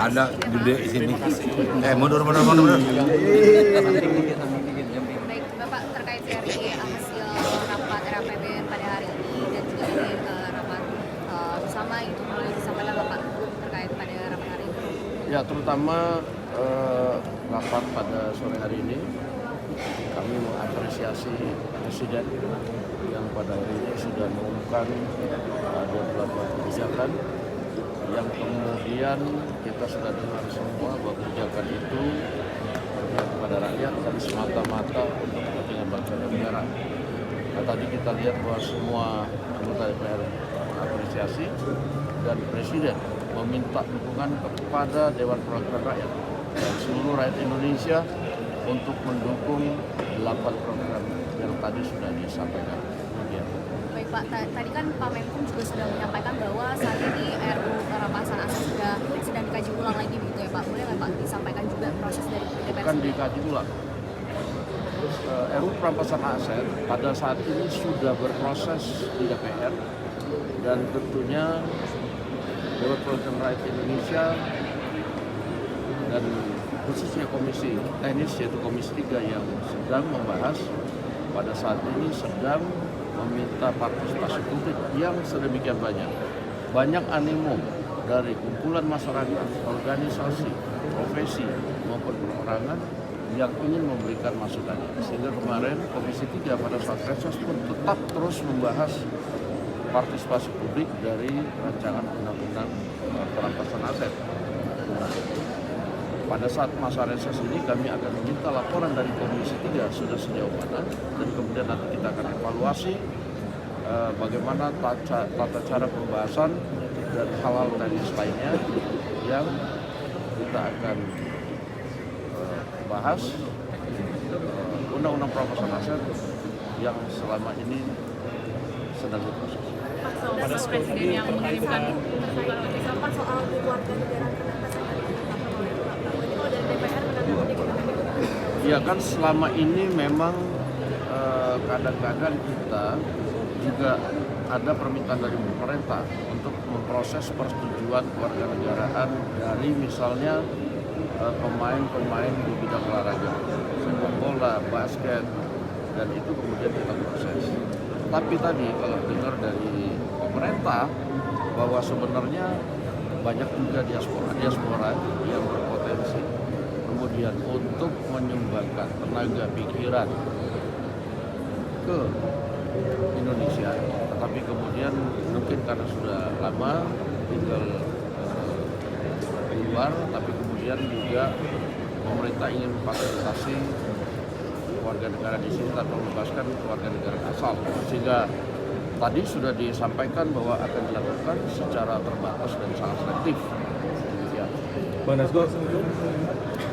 Ada gede di sini. Mundur. Baik, Bapak terkait dari hasil rapat RAPBN pada hari ini dan juga dari rapat bersama itu mulai disampaikan Bapak terkait pada rapat hari ini. Ya, terutama rapat pada sore hari ini kami mengapresiasi Presiden yang pada hari ini sudah mengumumkan ada beberapa kebijakan yang kemudian kita sudah dengar semua bahwa kebijakan itu berpihak kepada rakyat dan semata-mata untuk kepentingan bangsa dan negara. Nah, tadi kita lihat bahwa semua anggota DPR apresiasi dan Presiden meminta dukungan kepada Dewan Perwakilan Rakyat dan seluruh rakyat Indonesia untuk mendukung 8 program yang tadi sudah disampaikan. Ya. Baik Pak, tadi kan Pak Menkum juga sudah menyampaikan bahwa saat ini RUU Perampasan Aset sedang dikaji ulang lagi begitu ya Pak. Boleh nggak Pak disampaikan juga proses dari DPR? Akan dikaji ulang. RUU Perampasan Aset pada saat ini sudah berproses di DPR dan tentunya Dewan Perwakilan Rakyat Indonesia dan khususnya Komisi Teknis yaitu Komisi 3 yang sedang membahas pada saat ini sedang meminta partisipasi publik yang sedemikian banyak. Banyak animo dari kumpulan masyarakat, organisasi, profesi maupun perorangan yang ingin memberikan masukan. Sehingga kemarin Komisi 3 pada saat reses pun tetap terus membahas partisipasi publik dari rancangan undang-undang perampasan aset. Nah, pada saat masa reses ini kami akan meminta laporan dari Komisi 3 sudah sejauh mana dan kemudian nanti kita akan evaluasi bagaimana tata cara pembahasan dan hal-hal teknis lainnya yang kita akan bahas undang-undang perampasan aset yang selama ini sedang diproses. Pada Presiden yang mengirimkan soal keluarga negara dari DPR ya kan selama ini memang kadang-kadang kita juga ada permintaan dari pemerintah untuk memproses persetujuan kewarganegaraan dari misalnya pemain-pemain di bidang olahraga, sepak bola, basket, dan itu kemudian kita proses. Tapi tadi kalau dengar dari pemerintah bahwa sebenarnya banyak juga diaspora yang berpotensi kemudian untuk menyumbangkan tenaga pikiran ke Indonesia, tetapi kemudian mungkin karena sudah lama tinggal di luar, tapi kemudian juga pemerintah ingin memfasilitasi warga negara di sini tanpa membebaskan warga negara asal, sehingga tadi sudah disampaikan bahwa akan dilakukan secara terbatas dan sangat selektif. Ya. Bang Dasko,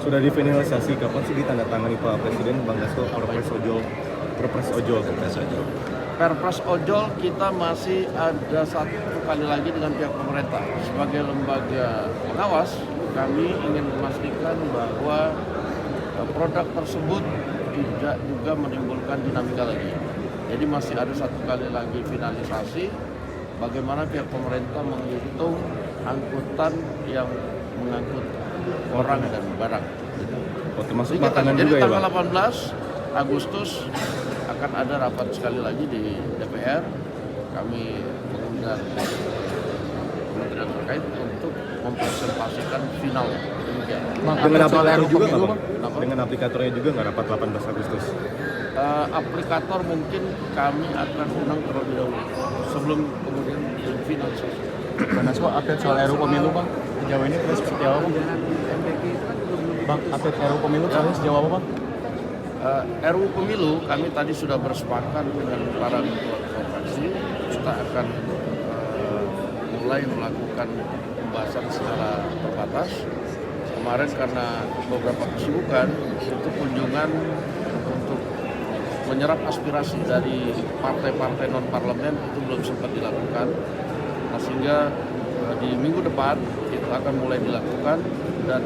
sudah difinalisasi kapan sih ditandatangani Pak Presiden Bang Dasko Perpres ojol? Perpres ojol kita masih ada satu kali lagi dengan pihak pemerintah. Sebagai lembaga pengawas, kami ingin memastikan bahwa produk tersebut tidak juga menimbulkan dinamika lagi. Jadi masih ada satu kali lagi finalisasi bagaimana pihak pemerintah menghitung angkutan yang mengangkut orang dan barang. Oh, termasuk makanan juga ya, Bang? Tanggal 18 Agustus akan ada rapat sekali lagi di DPR. Kami mengundang kementerian terkait untuk mempresentasikan finalnya. Dengan aplikator juga nggak, Bang? Dengan aplikatornya juga nggak rapat 18 Agustus? Aplikator mungkin kami akan undang terlebih dahulu sebelum kemudian finalisasi. Bang Dasko, update soal RUU Pemilu Bang, sejauh ini terus seperti apa Bang? Bang, update RUU Pemilu sejauh apa Bang? RUU Pemilu kami tadi sudah bersepakat dengan para ketua fraksi, kita akan mulai melakukan pembahasan secara terbatas. Kemarin karena beberapa kesibukan itu kunjungan untuk menyerap aspirasi dari partai-partai non-parlemen itu belum sempat dilakukan. Nah, sehingga di minggu depan itu akan mulai dilakukan dan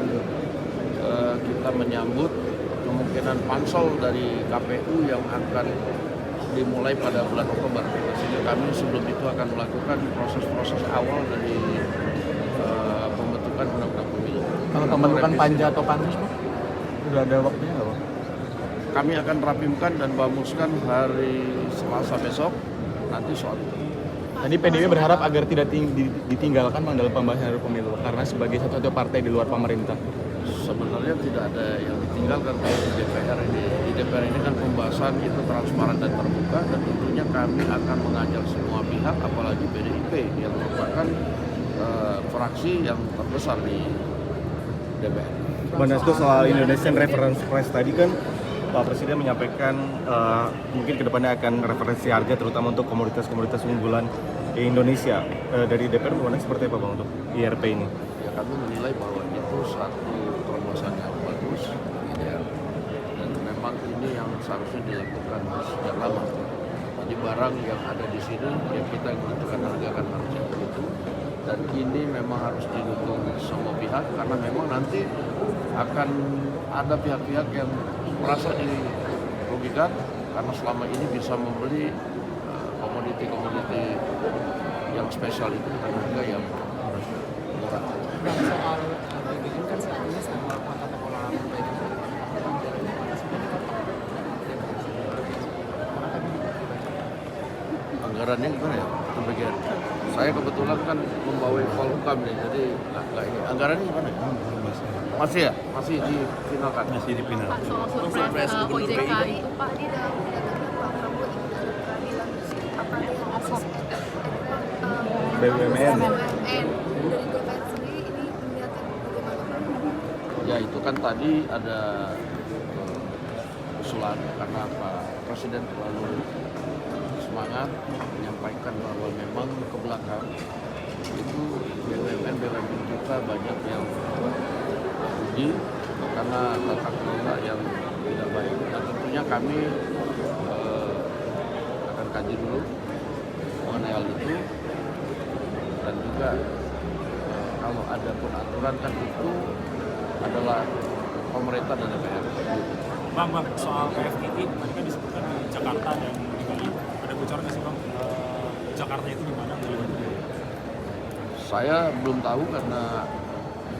kita menyambut kemungkinan pansel dari KPU yang akan dimulai pada bulan Oktober. Sehingga kami sebelum itu akan melakukan proses-proses awal dari pembentukan undang-undang pemilu. pembentukan panja atau pansus Bang? Udah ada waktunya nggak Bang? Kami akan rapimkan dan bamuskan hari Selasa besok nanti soal itu. Tadi PDIP berharap agar tidak ditinggalkan Bang dalam pembahasan RUU Pemilu karena sebagai satu-satu partai di luar pemerintah. Sebenarnya tidak ada yang ditinggalkan kalau di DPR ini. Di DPR ini kan pembahasan itu transparan dan terbuka dan tentunya kami akan mengajak semua pihak, apalagi PDIP yang merupakan fraksi yang terbesar di DPR. Bang Dasko, soal Indonesian Reference Price tadi kan Pak Presiden menyampaikan mungkin kedepannya akan referensi harga terutama untuk komoditas-komoditas unggulan di Indonesia. Dari DPR bagaimana seperti apa Bang untuk IRP ini? Ya kami menilai bahwa itu satu terobosan yang bagus, ya. Dan memang ini yang seharusnya dilakukan sejak lama. Jadi barang yang ada di sini ya kita yang menentukan harga kan harusnya begitu. Dan ini memang harus didukung semua pihak karena memang nanti akan ada pihak-pihak yang merasa dirugikan karena selama ini bisa membeli komoditi-komoditi yang spesial itu dengan harga yang murah. Soal ini kan sebetulnya sama tata kelola anggarannya gimana ya? Bagian saya kebetulan kan membawa Polhukam nih, jadi nggak ini. Anggarannya gimana ya? Masih ya? Masih difinalkan? Masih di final. Pak, soal surprise OJK itu Pak, di dalam pidatonya Pak Prabowo itu dalam keadilan apa yang akses BUMN. dari DPR sendiri ini melihatnya bagaimana Pak? Ya itu kan tadi ada usulan karena Pak Presiden terlalu semangat menyampaikan bahwa memang ke belakang itu BUMN kita banyak yang rugi karena tata kelola yang tidak baik. Dan tentunya kami akan kaji dulu mengenai hal itu dan juga kalau ada pun aturan kan itu adalah pemerintah dan DPR. Bang, soal PFII tadi kan disebutkan di Jakarta dan di Bali, ada bocoran nggak sih Bang? Jakarta itu di mana? Saya belum tahu karena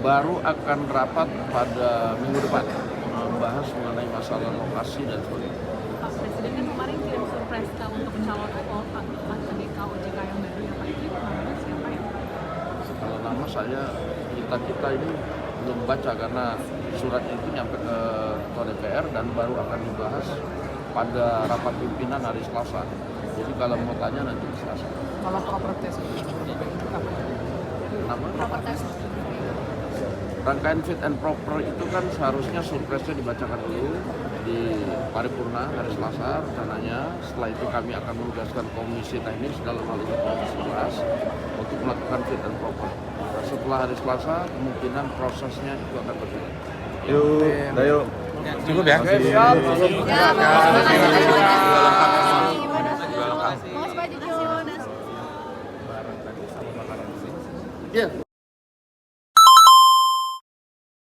baru akan rapat pada minggu depan membahas mengenai masalah lokasi dan sebagainya. Pak Presiden kan kemarin kirim surprise untuk calon KOJK yang baru ya Pak, itu namanya siapa ya? Kalau nama saya kita ini belum baca karena surat itu nyampe ke Ketua DPR dan baru akan dibahas pada rapat pimpinan hari Selasa. Jadi kalau mau tanya nanti di Selasa. kalau properties itu kapan? Kenapa? Propertas. Rangkaian fit and proper itu kan seharusnya surprise-nya dibacakan dulu di paripurna hari Selasa rencananya. Setelah itu kami akan menugaskan komisi teknis dalam hal ini komisi 11 untuk melakukan fit and proper. Setelah hari Selasa kemungkinan prosesnya itu akan berjalan. Yuk, Dayo. Cukup ya? Oke, siap. Mau sepatu Jun. Iya.